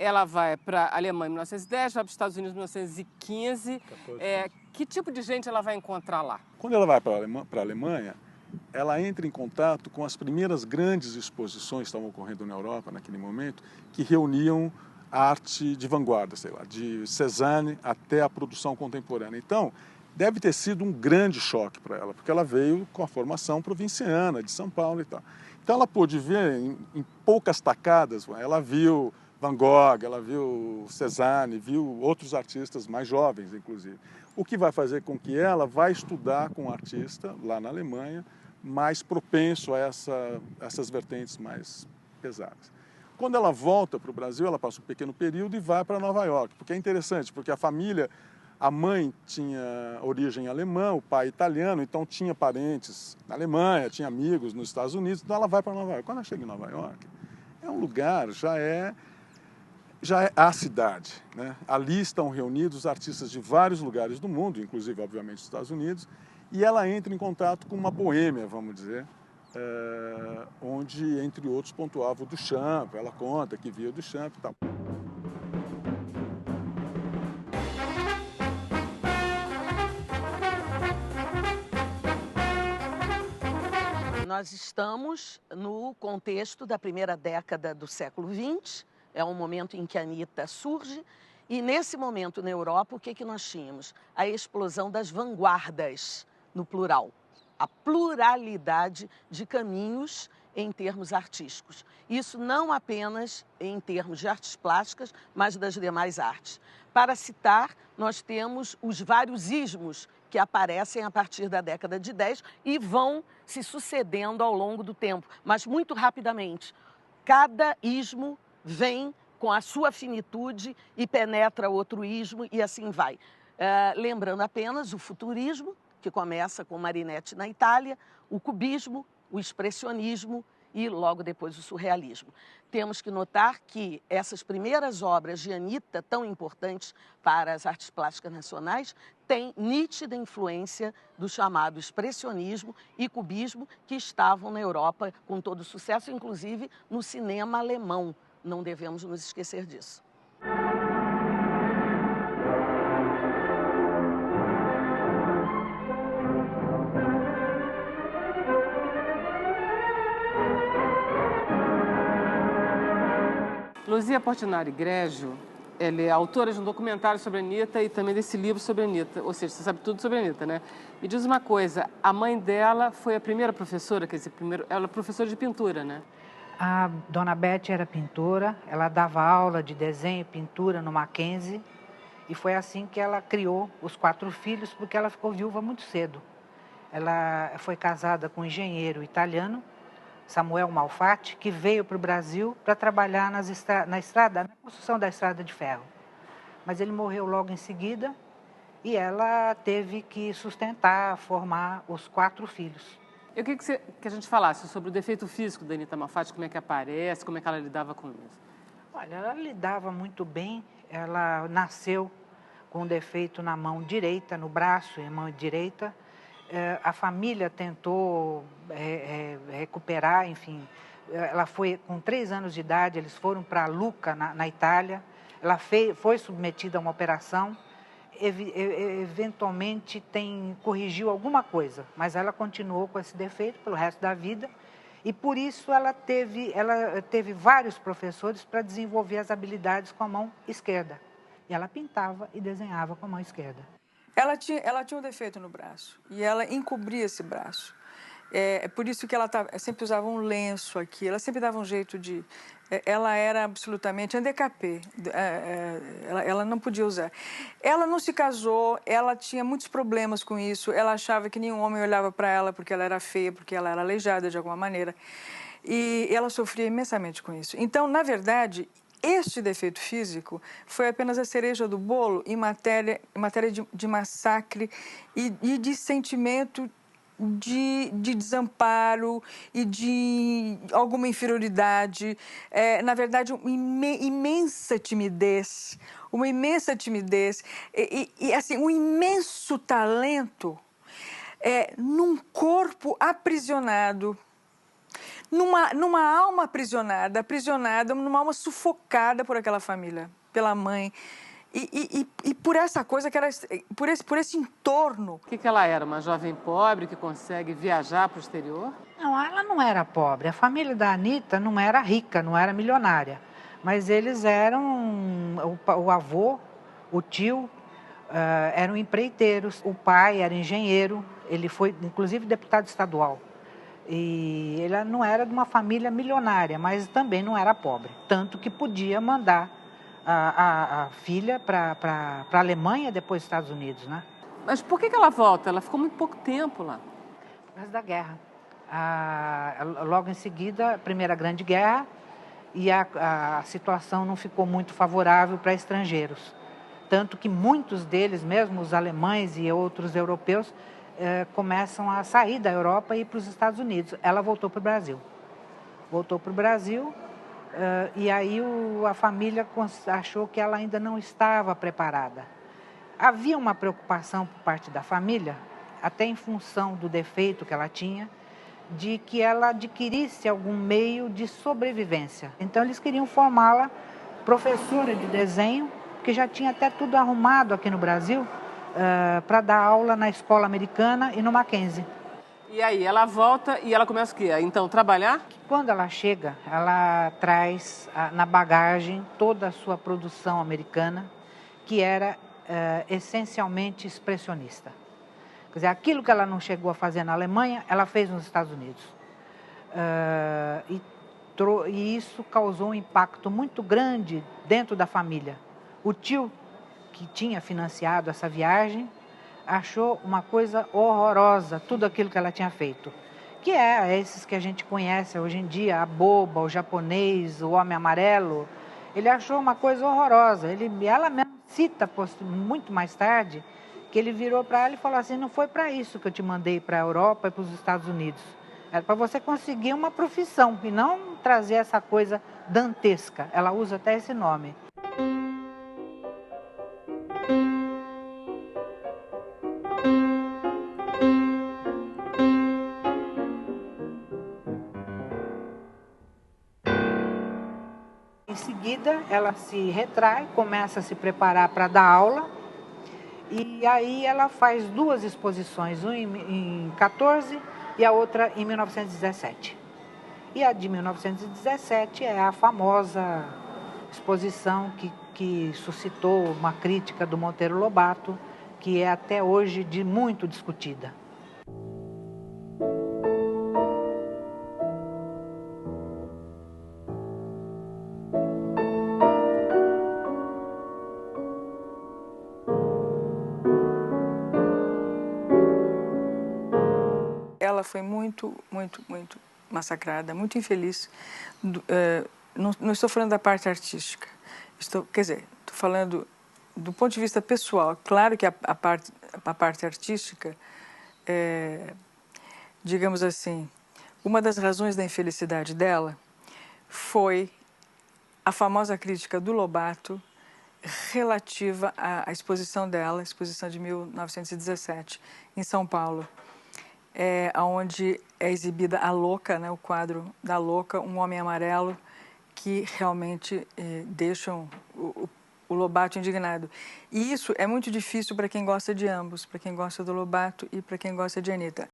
ela vai para a Alemanha em 1910, vai para os Estados Unidos em 1915. Que tipo de gente ela vai encontrar lá? Quando ela vai para a Alemanha, ela entra em contato com as primeiras grandes exposições que estavam ocorrendo na Europa naquele momento, que reuniam arte de vanguarda, sei lá, de Cézanne até a produção contemporânea. Então, deve ter sido um grande choque para ela, porque ela veio com a formação provinciana de São Paulo e tal. Então ela pôde ver em poucas tacadas, ela viu Van Gogh, ela viu Cézanne, viu outros artistas mais jovens, inclusive. O que vai fazer com que ela vá estudar com um artista lá na Alemanha mais propenso a essas vertentes mais pesadas. Quando ela volta para o Brasil, ela passa um pequeno período e vai para Nova York, porque é interessante, porque a família, a mãe tinha origem alemã, o pai italiano, então tinha parentes na Alemanha, tinha amigos nos Estados Unidos, então ela vai para Nova York. Quando ela chega em Nova York, é um lugar, já é a cidade, né? Ali estão reunidos artistas de vários lugares do mundo, inclusive, obviamente, dos Estados Unidos, e ela entra em contato com uma boêmia, vamos dizer, onde, entre outros, pontuava o Duchamp. Ela conta que via o Duchamp e tal. Nós estamos no contexto da primeira década do século XX, é um momento em que a Anitta surge, e nesse momento na Europa, o que nós tínhamos? A explosão das vanguardas, no plural. A pluralidade de caminhos em termos artísticos. Isso não apenas em termos de artes plásticas, mas das demais artes. Para citar, nós temos os vários ismos que aparecem a partir da década de 10 e vão se sucedendo ao longo do tempo, mas muito rapidamente. Cada ismo vem com a sua finitude e penetra outro ismo e assim vai. Lembrando apenas o futurismo, que começa com Marinetti na Itália, o cubismo, o expressionismo e logo depois o surrealismo. Temos que notar que essas primeiras obras de Anitta, tão importantes para as artes plásticas nacionais, têm nítida influência do chamado expressionismo e cubismo que estavam na Europa com todo sucesso, inclusive no cinema alemão. Não devemos nos esquecer disso. Luzia Portinari Grégio, ela é autora de um documentário sobre a Anitta e também desse livro sobre a Anitta, ou seja, você sabe tudo sobre a Anitta, né? Me diz uma coisa, a mãe dela foi a primeira professora, quer dizer, ela é professora de pintura, né? A dona Beth era pintora, ela dava aula de desenho e pintura no Mackenzie e foi assim que ela criou os 4 filhos, porque ela ficou viúva muito cedo. Ela foi casada com um engenheiro italiano, Samuel Malfatti, que veio para o Brasil para trabalhar na construção da estrada de ferro. Mas ele morreu logo em seguida e ela teve que sustentar, formar os 4 filhos. Eu queria que a gente falasse sobre o defeito físico da Anitta Malfatti, como é que aparece, como é que ela lidava com isso. Olha, ela lidava muito bem, ela nasceu com um defeito na mão direita, no braço e mão direita. A família tentou recuperar, enfim, ela foi com 3 anos de idade, eles foram para Lucca, na Itália, ela foi submetida a uma operação, eventualmente corrigiu alguma coisa, mas ela continuou com esse defeito pelo resto da vida e por isso ela teve vários professores para desenvolver as habilidades com a mão esquerda. E ela pintava e desenhava com a mão esquerda. Ela tinha um defeito no braço e ela encobria esse braço. É por isso que ela sempre usava um lenço aqui, ela sempre dava um jeito de... Ela era absolutamente handicapée, ela não podia usar. Ela não se casou, ela tinha muitos problemas com isso, ela achava que nenhum homem olhava para ela porque ela era feia, porque ela era aleijada de alguma maneira. E ela sofria imensamente com isso. Então, na verdade, este defeito físico foi apenas a cereja do bolo em matéria de massacre e de sentimento de desamparo e de alguma inferioridade. Na verdade, uma imensa timidez e assim, um imenso talento num corpo aprisionado, numa alma aprisionada, numa alma sufocada por aquela família, pela mãe. E por essa coisa que era, por esse entorno. O que ela era? Uma jovem pobre que consegue viajar para o exterior? Não, ela não era pobre. A família da Anitta não era rica, não era milionária. Mas eles eram, o avô, o tio, eram empreiteiros. O pai era engenheiro, ele foi inclusive deputado estadual. E ele não era de uma família milionária, mas também não era pobre. Tanto que podia mandar a filha para a Alemanha, depois Estados Unidos, né? Mas por que ela volta? Ela ficou muito pouco tempo lá. Por causa da guerra. Logo em seguida, a Primeira Grande Guerra, e a situação não ficou muito favorável para estrangeiros. Tanto que muitos deles, mesmo os alemães e outros europeus, começam a sair da Europa e ir para os Estados Unidos. Ela voltou para o Brasil. Voltou para o Brasil. E aí a família achou que ela ainda não estava preparada. Havia uma preocupação por parte da família, até em função do defeito que ela tinha, de que ela adquirisse algum meio de sobrevivência. Então eles queriam formá-la professora de desenho, que já tinha até tudo arrumado aqui no Brasil, para dar aula na escola americana e no Mackenzie. E aí, ela volta e ela começa o quê? Então, trabalhar? Quando ela chega, ela traz na bagagem toda a sua produção americana, que era essencialmente expressionista. Quer dizer, aquilo que ela não chegou a fazer na Alemanha, ela fez nos Estados Unidos. E isso causou um impacto muito grande dentro da família. O tio, que tinha financiado essa viagem, achou uma coisa horrorosa, tudo aquilo que ela tinha feito. Que é esses que a gente conhece hoje em dia, a boba, o japonês, o homem amarelo. Ele achou uma coisa horrorosa. Ela mesma cita muito mais tarde que ele virou para ela e falou assim: não foi para isso que eu te mandei para a Europa e para os Estados Unidos. Era para você conseguir uma profissão e não trazer essa coisa dantesca. Ela usa até esse nome. Em seguida, ela se retrai, começa a se preparar para dar aula, e aí ela faz duas exposições, uma em 14 e a outra em 1917. E a de 1917 é a famosa exposição que suscitou uma crítica do Monteiro Lobato, que é até hoje muito discutida. Ela foi muito massacrada, muito infeliz. Não estou falando da parte artística. Quer dizer, estou falando do ponto de vista pessoal. Claro que a parte artística, digamos assim, uma das razões da infelicidade dela foi a famosa crítica do Lobato relativa à exposição dela, a exposição de 1917, em São Paulo. Onde é exibida a Louca, né, o quadro da Louca, um homem amarelo, que realmente deixam o Lobato indignado. E isso é muito difícil para quem gosta de ambos, para quem gosta do Lobato e para quem gosta de Anitta.